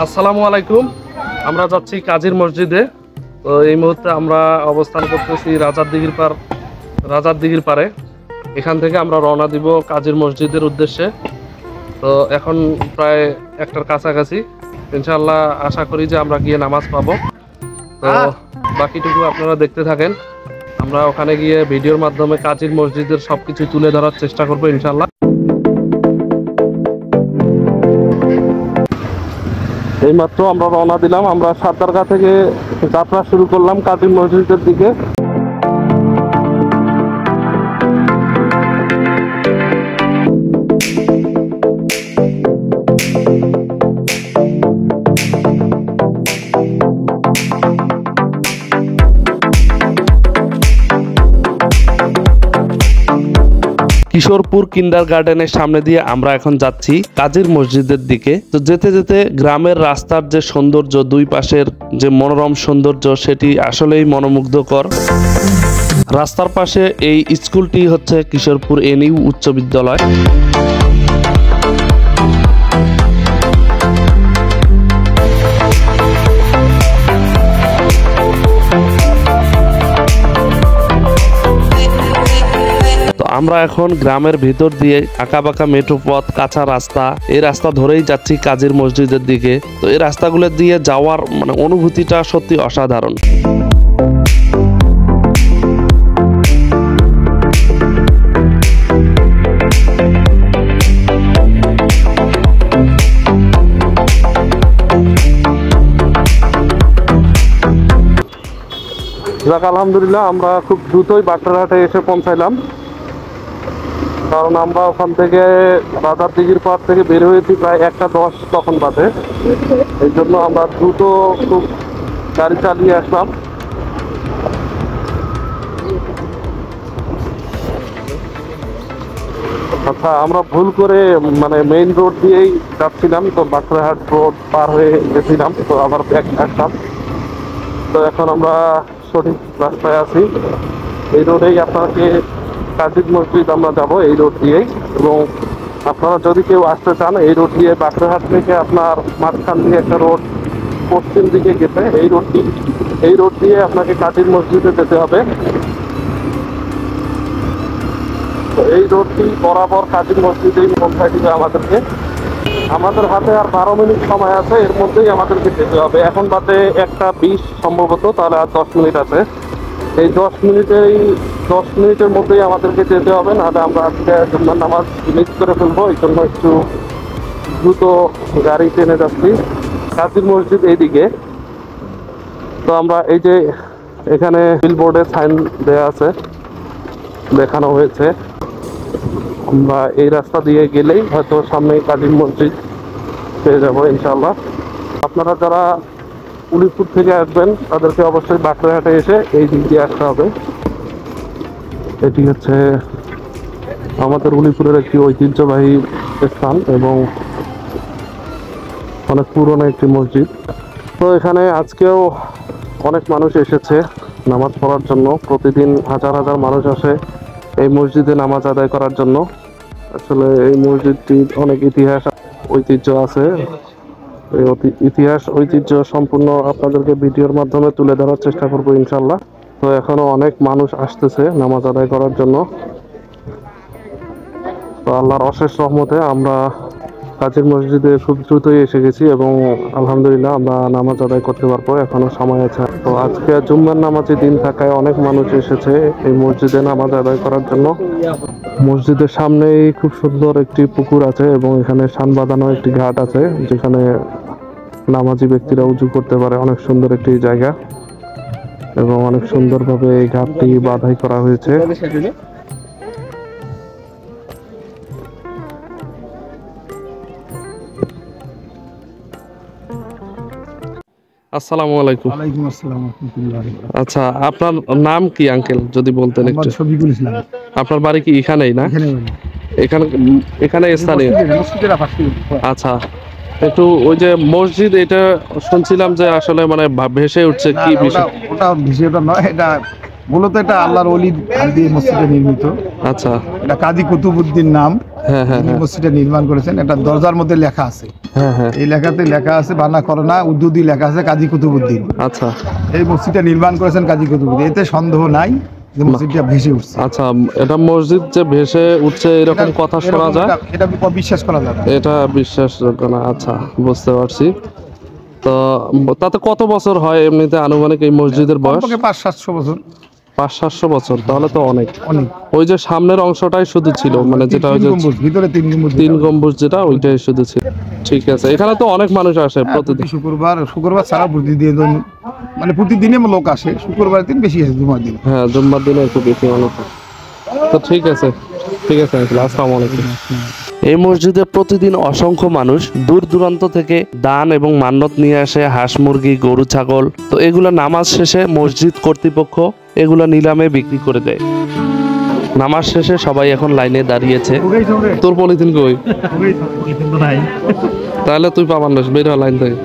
আসসালামু আলাইকুম। আমরা যাচ্ছি কাজীর মসজিদে। তো এই মুহূর্তে আমরা অবস্থান করতেছি রাজার দিঘির পারে। এখান থেকে আমরা রওনা দিব কাজীর মসজিদের উদ্দেশ্যে। তো এখন প্রায় একটার কাছাকাছি, ইনশাআল্লাহ আশা করি যে আমরা গিয়ে নামাজ পাবো। তো বাকিটুকু আপনারা দেখতে থাকেন। আমরা ওখানে গিয়ে ভিডিওর মাধ্যমে কাজীর মসজিদের সবকিছু তুলে ধরার চেষ্টা করবো ইনশাআল্লাহ। এইমাত্র আমরা রওনা দিলাম। আমরা সাতদারগা থেকে যাত্রা শুরু করলাম কাজী মসজিদের দিকে। কিশোরপুর কিন্ডার গার্ডেনের সামনে দিয়ে আমরা এখন যাচ্ছি কাজীর মসজিদের দিকে। তো যেতে যেতে গ্রামের রাস্তার যে সৌন্দর্য, দুই পাশের যে মনোরম সৌন্দর্য, সেটি আসলেই মনোমুগ্ধকর। রাস্তার পাশে এই স্কুলটি হচ্ছে কিশোরপুর এনইউ উচ্চ বিদ্যালয়। আমরা এখন গ্রামের ভিতর দিয়ে আঁকাবাঁকা মেঠো পথ, কাঁচা রাস্তা, এই রাস্তা ধরেই যাচ্ছি কাজীর মসজিদের দিকে। তো এই রাস্তাগুলো দিয়ে যাওয়ার অনুভূতিটা সত্যি অসাধারণ। যাক, আলহামদুলিল্লাহ আমরা খুব দ্রুতই বাটারহাটে এসে পৌঁছাইলাম। কারণ আমরা ওখান থেকে রাজার দিঘির পাড় থেকে বের হয়েছি প্রায় 1:10 তখন বাজে। এই জন্য আমরা দ্রুত খুব গাড়ি চালিয়ে আসলাম। আচ্ছা, আমরা ভুল করে মেইন রোড দিয়েই যাচ্ছিলাম, তো বাটারহাট রোড পার হয়ে গেছিলাম, তো আবার ব্যাক আসলাম। তো এখন আমরা সঠিক রাস্তায় আছি। এই রোডেই আপনাকে কাজীর মসজিদ আমরা যাব, এই রোড দিয়েই। এবং আপনারা যদি কেউ আসতে চান, এই রোড দিয়ে বাটারহাট থেকে আপনার মাঝখান দিয়ে একটা রোড পশ্চিম দিকে গেছে, এই রোড দিয়ে আপনাকে কাজীর মসজিদে যেতে হবে। তো এই রোডটি বরাবর কাজীর মসজিদেই পৌঁছায় দিবে আমাদেরকে। আমাদের হাতে আর 12 মিনিট সময় আছে, এর মধ্যেই আমাদেরকে যেতে হবে। এখন বাজে 1:20 সম্ভবত, তাহলে আর 10 মিনিট আছে। এই 10 মিনিটের মধ্যেই আমাদেরকে যেতে হবে, নাহলে আমরা আজকে জুম্মার নামাজ মিস করে ফেলবো। এই জন্য একটু দ্রুত গাড়ি টেনে যাচ্ছি। কাজীর মসজিদ এইদিকে। তো আমরা এই যে এখানে বিলবোর্ডে সাইন দেওয়া আছে, দেখানো হয়েছে। আমরা এই রাস্তা দিয়ে গেলেই হয়তো সামনে কাজীর মসজিদ পেয়ে যাবো ইনশাআল্লাহ। আপনারা যারা উলিপুর থেকে আসবেন তাদেরকে অবশ্যই বাটারহাটে এসে এই দিক দিয়ে আসতে হবে। এটি হচ্ছে আমাদের উলিপুরের একটি ঐতিহ্যবাহী স্থান এবং অনেক পুরনো একটি মসজিদ। তো এখানে আজকেও অনেক মানুষ এসেছে নামাজ পড়ার জন্য। প্রতিদিন হাজার হাজার মানুষ আসে এই মসজিদে নামাজ আদায় করার জন্য। আসলে এই মসজিদটির অনেক ইতিহাস ঐতিহ্য আছে। এই ইতিহাস ঐতিহ্য সম্পূর্ণ আপনাদেরকে ভিডিওর মাধ্যমে তুলে ধরার চেষ্টা করবো ইনশাল্লাহ। তো এখনো অনেক মানুষ আসতেছে নামাজ আদায় করার জন্য। তো আল্লাহর অশেষ রহমতে আমরা কাজীর মসজিদে খুব দ্রুতই এসে গেছি এবং আলহামদুলিল্লাহ আমরা নামাজ আদায় করতে পারবো, এখনো সময় আছে। তো আজকে জুম্মার নামাজের দিন থাকায় অনেক মানুষ এসেছে এই মসজিদে নামাজ আদায় করার জন্য। মসজিদের সামনেই খুব সুন্দর একটি পুকুর আছে এবং এখানে শান বাঁধানো একটি ঘাট আছে, যেখানে নামাজি ব্যক্তিরা উজু করতে পারে। অনেক সুন্দর একটি জায়গা এবং অনেক সুন্দরভাবে এই ঘাটটি বাঁধাই করা হয়েছে। আসসালামু আলাইকুম। ওয়ালাইকুম আসসালাম ওয়া রাহমাতুল্লাহ। আচ্ছা, আপনার নাম কি আঙ্কেল, যদি বলতেন একটু? শফিকুল ইসলাম। আপনার বাড়ি কি এখানেই না? এখানে স্থানীয়? আচ্ছা, একটু ওই যে মসজিদ, এটা শুনছিলাম যে আসলে ভেসে উঠছে, কি বিষয়? ওটা ভেসে ওঠা নয়, এটা মূলত এটা আল্লাহর ওলির হাত দিয়ে মসজিদটা নির্মিত। আচ্ছা। এটা কাজী কুতুবউদ্দিন নাম। হ্যাঁ হ্যাঁ যিনি হ্যাঁ মসজিদটা নির্মাণ করেছেন। এটা দরজার মধ্যে লেখা আছে, হ্যাঁ হ্যাঁ। এই লেখাতে লেখা আছে বানা করোনা উর্দু দিয়ে লেখা আছে কাজী কুতুবউদ্দিন। আচ্ছা এই মসজিদটা নির্মাণ করেছেন কাজী কুতুবউদ্দিন। এতে সন্দেহ নাই যে মসজিদটা ভেসে উঠছে। আচ্ছা, এটা মসজিদ যে ভেসে উঠছে এরকম কথা শোনা যায়, এটা বিশ্বাস করা যাবে। এটা বিশ্বাসযোগ্য না। আচ্ছা, বুঝতে পারছি। তো তাতে কত বছর হয় এমনিতে আনুমানিক এই মসজিদের বয়স? 500-700 বছর। 500-700 বছর, তাহলে তো অনেক। অনেক। ওই যে সামনের অংশটাই শুধু ছিল, মানে যেটা ওই যে ভিতরে 3 গম্বুজ, 3 গম্বুজ যেটা, ওইটাই শুধু ছিল। ঠিক আছে, এখানে তো অনেক মানুষ আসে প্রতিদিন। শুক্রবার ছাড়া প্রতিদিন, মানে প্রতিদিনে লোক আসে। শুক্রবার দিন বেশি আসে, জুমার দিন। হ্যাঁ, জুম্মার দিনে একটু বেশি মানুষ আসে। তো ঠিক আছে, ঠিক আছে, আসসালামু আলাইকুম। এই মসজিদে প্রতিদিন অসংখ্য মানুষ দূর দূরান্ত থেকে দান এবং মান্যত নিয়ে আসে, হাঁস মুরগি গরু ছাগল। তো এগুলো নামাজ শেষে মসজিদ কর্তৃপক্ষ এগুলো নিলামে বিক্রি করে দেয়। নামাজ শেষে সবাই এখন লাইনে দাঁড়িয়েছে। তোর পলিথিন কই? তাহলে তুই পাবার না, বের হ লাইন থেকে।